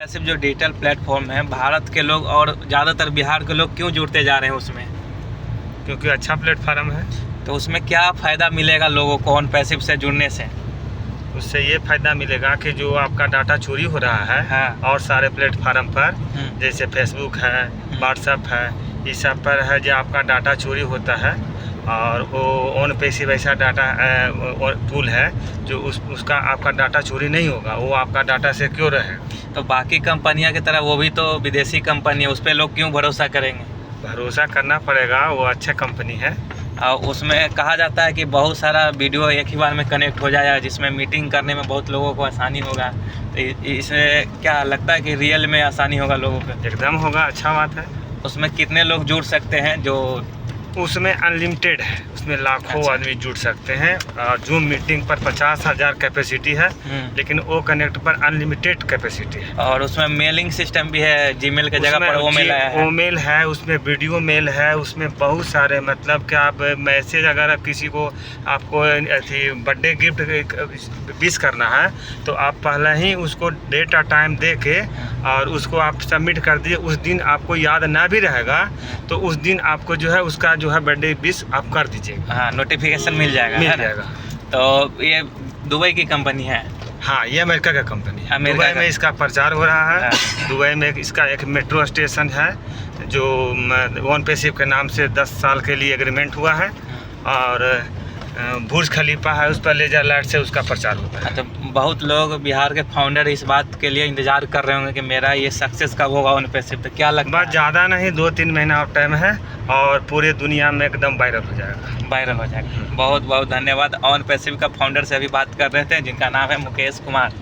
सिर्फ जो digital platform है, भारत के लोग और ज़्यादातर बिहार के लोग क्यों जुड़ते जा रहे हैं उसमें? क्योंकि अच्छा प्लेटफार्म है। तो उसमें क्या फ़ायदा मिलेगा लोगों को ऑन पैसिव से जुड़ने से? उससे ये फ़ायदा मिलेगा कि जो आपका डाटा चोरी हो रहा है हाँ। और सारे प्लेटफार्म पर जैसे फेसबुक है, व्हाट्सएप है, इस सब पर है जो आपका डाटा चोरी होता है और वो ऑन पैसिव ऐसा डाटा टूल है जो उसका आपका डाटा चोरी नहीं होगा, वो आपका डाटा सिक्योर है। तो बाकी कंपनियां की तरह वो भी तो विदेशी कंपनी है, उस पर लोग क्यों भरोसा करेंगे? भरोसा करना पड़ेगा, वो अच्छा कंपनी है। और उसमें कहा जाता है कि बहुत सारा वीडियो एक ही बार में कनेक्ट हो जाएगा, जिसमें मीटिंग करने में बहुत लोगों को आसानी होगा। तो इसमें क्या लगता है कि रियल में आसानी होगा लोगों को? एकदम होगा, अच्छा बात है। उसमें कितने लोग जुड़ सकते हैं? जो उसमें अनलिमिटेड है, उसमें लाखों अच्छा। आदमी जुड़ सकते हैं। जूम मीटिंग पर 50,000 कैपेसिटी है, लेकिन वो कनेक्ट पर अनलिमिटेड कैपेसिटी है। और उसमें मेलिंग सिस्टम भी है, जीमेल के जगह पर वो मेल आया है। वो मेल है, उसमें वीडियो मेल है, उसमें बहुत सारे मतलब कि आप मैसेज अगर आप किसी को आपको बर्थडे गिफ्ट विश करना है तो आप पहले ही उसको डेट और टाइम दे के और उसको आप सबमिट कर दिए। उस दिन आपको याद ना भी रहेगा तो उस दिन आपको जो है उसका जो है बर्थडे विश आप कर दीजिएगा। हाँ, नोटिफिकेशन मिल जाएगा। तो ये दुबई की कंपनी है? हाँ, ये अमेरिका का कंपनी है। अमेरिका दुबई में इसका प्रचार हो रहा है। हाँ। दुबई में इसका एक मेट्रो स्टेशन है जो ऑन पैसिव के नाम से 10 साल के लिए एग्रीमेंट हुआ है और बुर्ज खलीफा है, उस पर लेजर लाइट से उसका प्रचार होता है। तो बहुत लोग बिहार के फाउंडर इस बात के लिए इंतजार कर रहे होंगे कि मेरा ये सक्सेस कब होगा ऑन पैसिव। तो क्या लगता है? बस ज़्यादा नहीं, 2-3 महीना और टाइम है और पूरे दुनिया में एकदम वायरल हो जाएगा। वायरल हो जाएगा। बहुत बहुत धन्यवाद। ऑन पैसिव का फाउंडर से अभी बात कर रहे थे जिनका नाम है मुकेश कुमार।